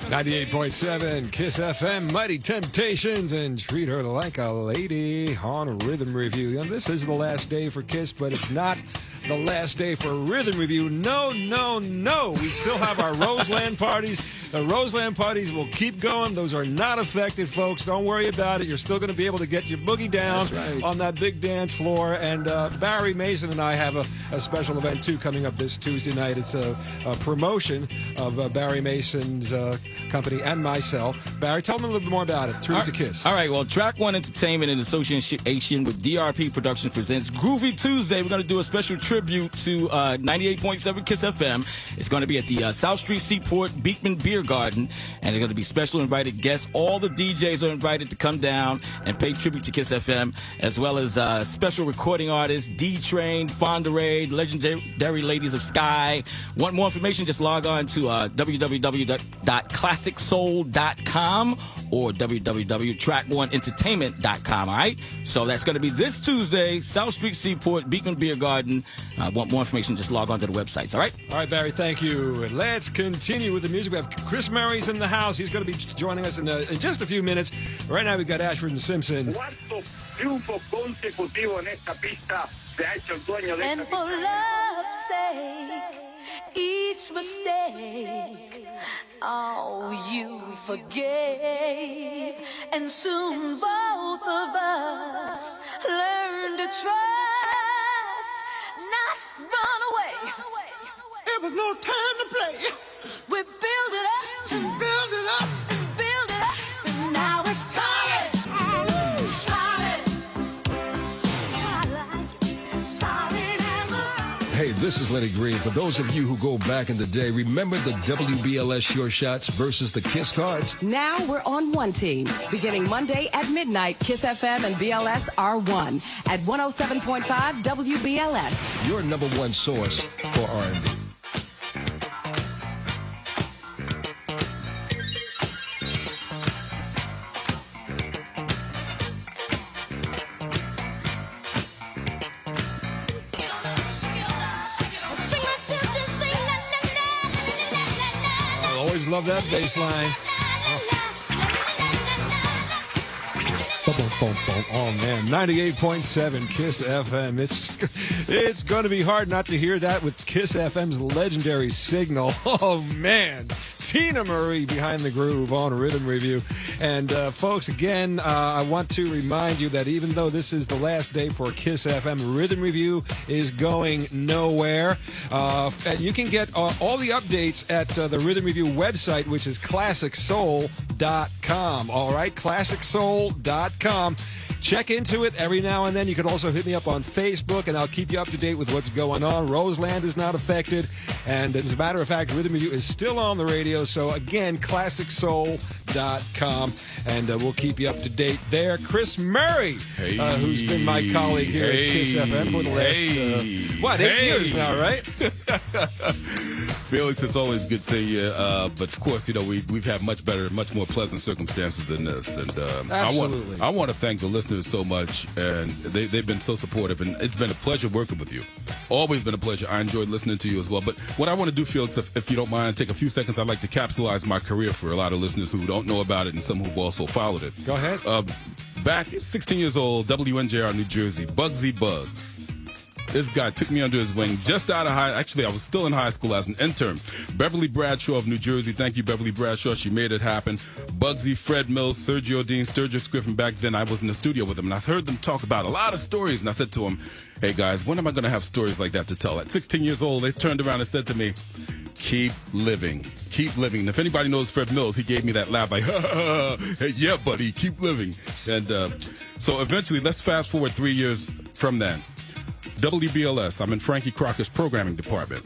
98.7 KISS FM, Mighty Temptations, and Treat Her Like a Lady on Rhythm Review. You know, this is the last day for KISS, but it's not the last day for Rhythm Review. No, no, no. We still have our Roseland parties. The Roseland parties will keep going. Those are not affected, folks. Don't worry about it. You're still going to be able to get your boogie down on that big dance floor. And Barry Mason and I have a special event, too, coming up this Tuesday night. It's a promotion of Barry Mason's company and myself. Barry, tell them a little bit more about it. Tribute to KISS. All right. Well, Track One Entertainment in association with DRP Productions presents Groovy Tuesday. We're going to do a special tribute to 98.7 KISS FM. It's going to be at the South Street Seaport Beekman Beer Garden, and they're going to be special invited guests. All the DJs are invited to come down and pay tribute to KISS FM, as well as special recording artists, D-Train, Fonda Raid, Legendary Ladies of Sky. Want more information? Just log on to www.classicsoul.com or www.track1entertainment.com. All right? So that's going to be this Tuesday, South Street Seaport, Beekman Beer Garden. Want more information? Just log on to the websites. All right? All right, Barry, thank you. And let's continue with the music. We have Chris Murray's in the house. He's going to be joining us in just a few minutes. Right now, we've got Ashford and Simpson. Cuarto triunfo consecutivo en esta pista se ha hecho el dueño de esta And for love's sake, each mistake, oh, you forgave. And soon both of us learn to trust, not run away. It was no time to play. We build it up and build it up and build it up, and now it's solid. Solid. I like it. Solid as a rock. Hey, this is Lenny Green. For those of you who go back in the day, remember the WBLS Sure Shots versus the KISS Cards? Now we're on one team. Beginning Monday at midnight, KISS FM and BLS are one at 107.5 WBLS. Your number one source for R&B. Always love that bass line. Oh, man. 98.7 KISS FM. It's going to be hard not to hear that with KISS FM's legendary signal. Oh, man. Tina Marie behind the groove on Rhythm Review. And, folks, again, I want to remind you that even though this is the last day for KISS FM, Rhythm Review is going nowhere. And you can get all the updates at the Rhythm Review website, which is classicsoul.com. All right, classicsoul.com. Check into it every now and then. You can also hit me up on Facebook, and I'll keep you up to date with what's going on. Roseland is not affected. And as a matter of fact, Rhythm Review is still on the radio. So, again, classicsoul.com. And we'll keep you up to date there. Chris Murray, who's been my colleague here at KISS FM for the last, 8 years now, right? Felix, it's always good seeing you. But, of course, you know, we've had much more pleasant circumstances than this. And absolutely. I want to thank the listeners so much. And they've been so supportive. And it's been a pleasure working with you. Always been a pleasure. I enjoyed listening to you as well. But what I want to do, Felix, if you don't mind, take a few seconds. I'd like to capsulize my career for a lot of listeners who don't know about it and some who've also followed it. Go ahead. Back 16 years old, WNJR, New Jersey, Bugsy Bugs. This guy took me under his wing just out of I was still in high school as an intern. Beverly Bradshaw of New Jersey. Thank you, Beverly Bradshaw. She made it happen. Bugsy, Fred Mills, Sergio Dean, Sturgis Griffin. Back then, I was in the studio with them, and I heard them talk about a lot of stories. And I said to them, hey, guys, when am I going to have stories like that to tell? At 16 years old, they turned around and said to me, keep living. Keep living. And if anybody knows Fred Mills, he gave me that laugh like, hey, yeah, buddy, keep living. And so eventually, let's fast forward 3 years from then. WBLS, I'm in Frankie Crocker's programming department.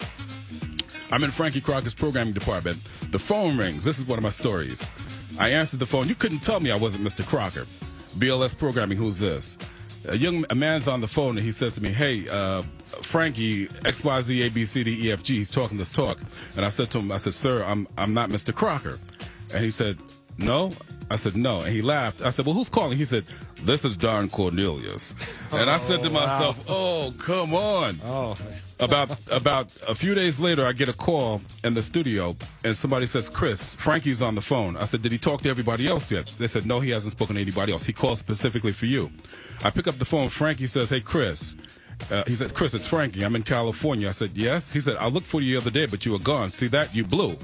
The phone rings. This is one of my stories. I answered the phone. You couldn't tell me I wasn't Mr. Crocker. BLS programming, who's this? A man's on the phone, and he says to me, hey, Frankie, XYZ, ABCD, EFG, he's talking this talk. And I said to him, sir, I'm not Mr. Crocker. And he said, no? I said, no. And he laughed. I said, well, who's calling? He said, this is Don Cornelius. And I said to myself, oh, come on. Oh. About a few days later, I get a call in the studio, and somebody says, "Chris, Frankie's on the phone." I said, "Did he talk to everybody else yet?" They said, "No, he hasn't spoken to anybody else. He called specifically for you." I pick up the phone. Frankie says, "Hey, Chris." He said, "Chris, it's Frankie. I'm in California." I said, "Yes." He said, "I looked for you the other day, but you were gone. See that? You blew."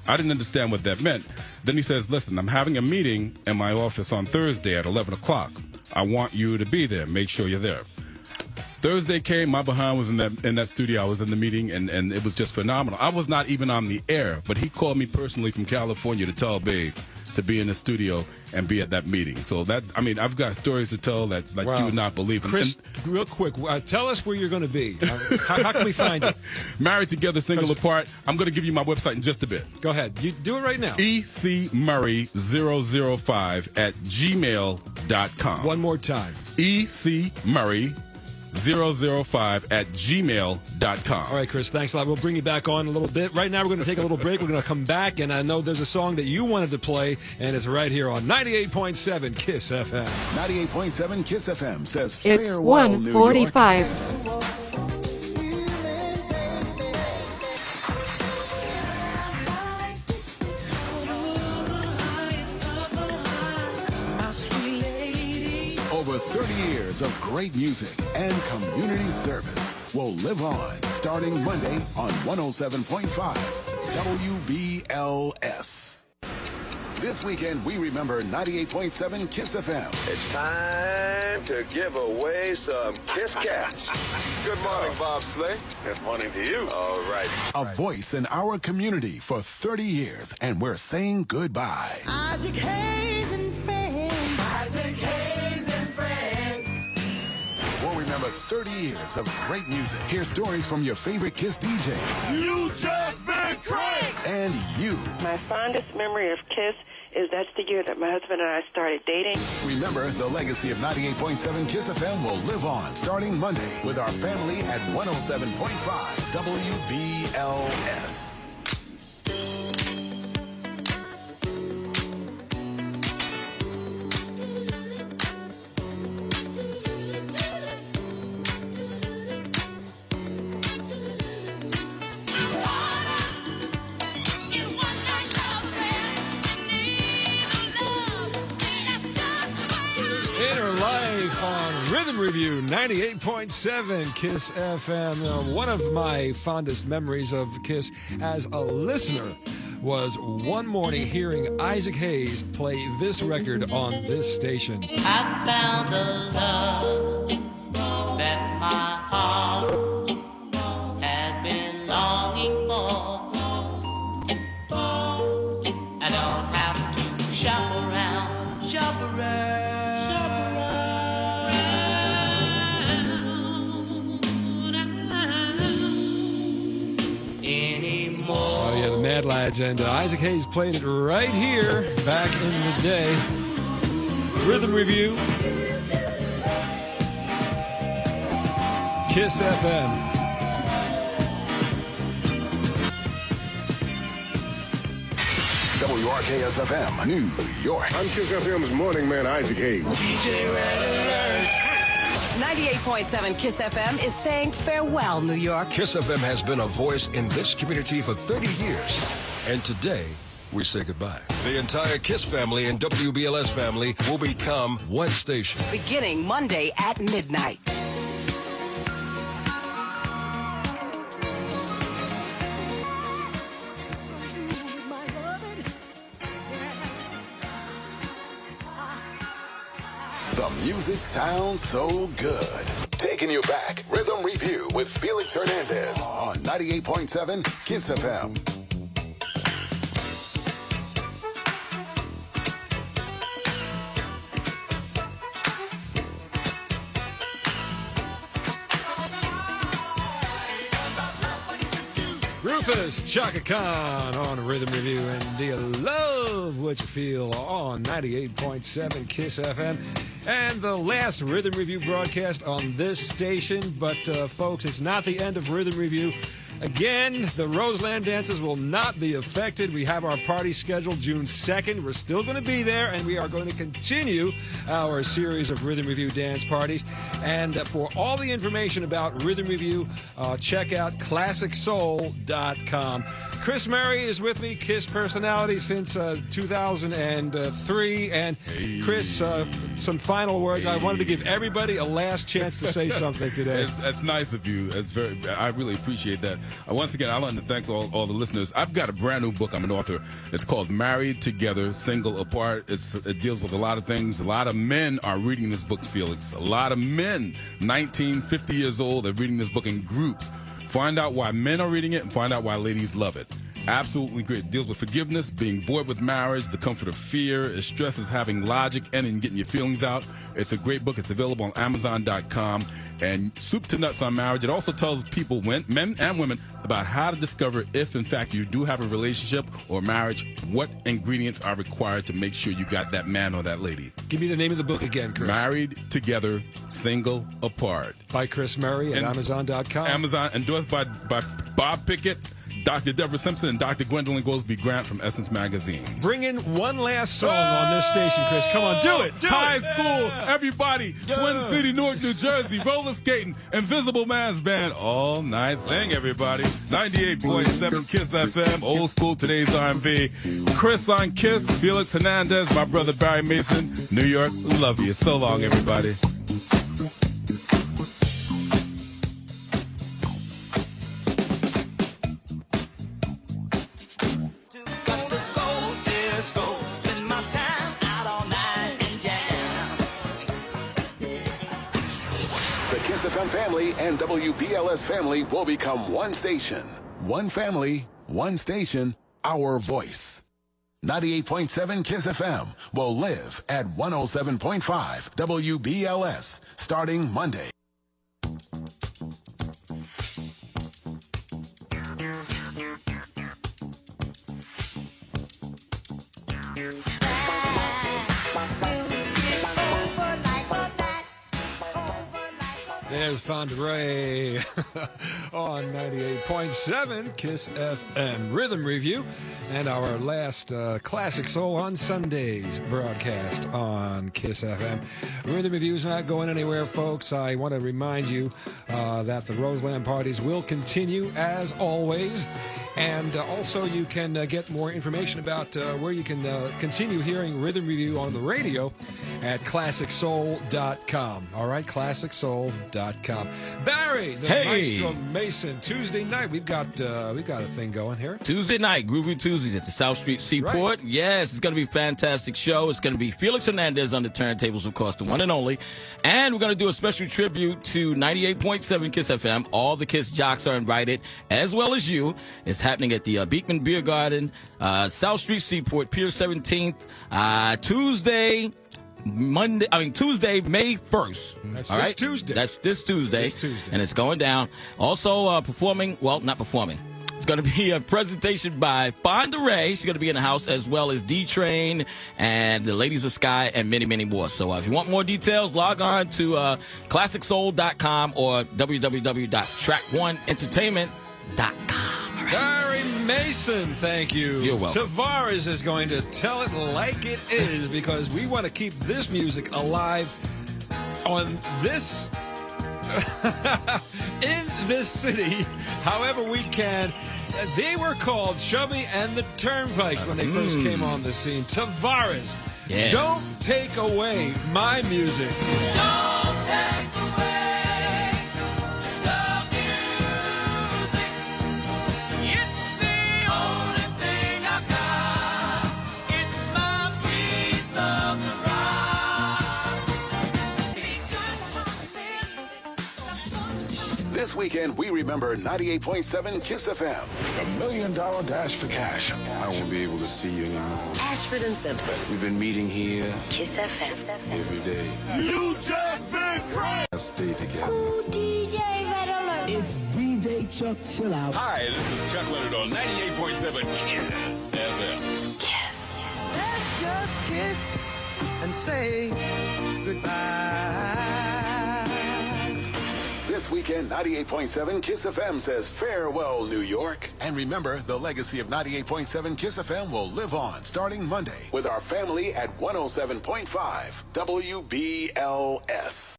I didn't understand what that meant. Then he says, "Listen, I'm having a meeting in my office on Thursday at 11 o'clock. I want you to be there. Make sure you're there." Thursday came, my behind was in that studio. I was in the meeting, and it was just phenomenal. I was not even on the air, but he called me personally from California to tell Babe to be in the studio and be at that meeting. So I've got stories to tell that you would not believe. Chris, real quick, tell us where you're going to be. How can we find it? Married Together, Single Apart. I'm going to give you my website in just a bit. Go ahead. You do it right now. ecmurray005@gmail.com. One more time. ecmurray005@gmail.com. All right, Chris, thanks a lot. We'll bring you back on in a little bit. Right now, we're going to take a little break. We're going to come back, and I know there's a song that you wanted to play, and it's right here on 98.7 KISS FM. 98.7 KISS FM says It's farewell, New York. 1:45. Over 30 years of great music and community service will live on starting Monday on 107.5 WBLS. This weekend, we remember 98.7 KISS FM. It's time to give away some KISS cash. Good morning, Bob Slay. Good morning to you. All right. A voice in our community for 30 years, and we're saying goodbye. Isaac Hayes and friends. Isaac Hayes and friends. We'll remember 30 years of great music. Hear stories from your favorite KISS DJs. You just been crazy. And you. My fondest memory of KISS is that's the year that my husband and I started dating. Remember, the legacy of 98.7 KISS FM will live on starting Monday with our family at 107.5 WBLS. Rhythm Review 98.7 KISS FM. One of my fondest memories of KISS as a listener was one morning hearing Isaac Hayes play this record on this station. I found the love that my heart has been longing for. I don't have to shop around, shop around. Mad Lads, and Isaac Hayes played it right here back in the day. Rhythm Review, KISS FM. WRKS FM, New York. I'm KISS FM's morning man, Isaac Hayes. DJ Red Alert. 98.7 KISS FM is saying farewell, New York. KISS FM has been a voice in this community for 30 years. And today, we say goodbye. The entire KISS family and WBLS family will become one station. Beginning Monday at midnight. The music sounds so good. Taking you back, Rhythm Review with Felix Hernandez on 98.7 KISS FM. Rufus Chaka Khan on Rhythm Review, and do you love what you feel on 98.7 KISS FM? And the last Rhythm Review broadcast on this station, but folks, it's not the end of Rhythm Review. Again, the Roseland dances will not be affected. We have our party scheduled June 2nd. We're still going to be there, and we are going to continue our series of Rhythm Review dance parties. And for all the information about Rhythm Review, check out ClassicSoul.com. Chris Murray is with me, KISS personality since 2003. And Chris, some final words. I wanted to give everybody a last chance to say something today. That's nice of you. I really appreciate that. Once again, I want to thank all the listeners. I've got a brand new book. I'm an author. It's called Married Together, Single Apart. It deals with a lot of things. A lot of men are reading this book, Felix. A lot of men, 19, 50 years old, are reading this book in groups. Find out why men are reading it and find out why ladies love it. Absolutely great. It deals with forgiveness, being bored with marriage, the comfort of fear. It stresses having logic and getting your feelings out. It's a great book. It's available on Amazon.com. And soup to nuts on marriage. It also tells people, men and women, about how to discover if, in fact, you do have a relationship or marriage, what ingredients are required to make sure you got that man or that lady. Give me the name of the book again, Chris. Married Together, Single Apart. By Chris Murray at Amazon.com. Amazon, endorsed by Bob Pickett, Dr. Deborah Simpson, and Dr. Gwendolyn Goldsby Grant from Essence Magazine. Bring in one last song on this station, Chris. Come on, do it. High school, everybody. Twin City, Newark, New Jersey. Roller skating, Invisible Man's Band. All night thing, everybody. 98.7 KISS FM. Old school, today's R&B. Chris on KISS. Felix Hernandez. My brother Barry Mason. New York. Love you. So long, everybody. FM family and WBLS family will become one station. One family, one station, our voice. 98.7 KISS FM will live at 107.5 WBLS starting Monday. There's Fonderay on 98.7 KISS FM Rhythm Review, and our last Classic Soul on Sundays broadcast on KISS FM. Rhythm Review is not going anywhere, folks. I want to remind you that the Roseland parties will continue as always. And also, you can get more information about where you can continue hearing Rhythm Review on the radio at ClassicSoul.com. All right, ClassicSoul.com. Barry, the Maestro Mason. Tuesday night, we've got a thing going here. Tuesday night, Groovy Tuesdays at the South Street Seaport. Right. Yes, it's going to be a fantastic show. It's going to be Felix Hernandez on the turntables, of course, the one and only. And we're going to do a special tribute to 98.7 KISS FM. All the KISS jocks are invited, as well as you. It's happening at the Beekman Beer Garden, South Street Seaport, Pier 17th, Tuesday, May 1st. That's all this right? Tuesday. That's this Tuesday. This Tuesday. And it's going down. Also not performing. It's going to be a presentation by Fonda Ray. She's going to be in the house, as well as D-Train and the Ladies of Sky and many, many more. So if you want more details, log on to ClassicSoul.com or www.track1entertainment.com. Barry Mason, thank you. You're welcome. Tavares is going to tell it like it is, because we want to keep this music alive on this in this city however we can. They were called Chubby and the Turnpikes when they first came on the scene. Tavares, don't take away my music. Don't take away. This weekend, we remember 98.7 KISS FM. $1 million dash for cash. I won't be able to see you anymore. Ashford and Simpson. We've been meeting here KISS FM. every day. You just been crazy. Let's stay together. Ooh, DJ Red Alert. It's DJ Chuck Chill Out. Hi, this is Chuck Leonard on 98.7 KISS FM. KISS. Let's just kiss and say goodbye. This weekend, 98.7 KISS FM says farewell, New York. And remember, the legacy of 98.7 KISS FM will live on starting Monday with our family at 107.5 WBLS.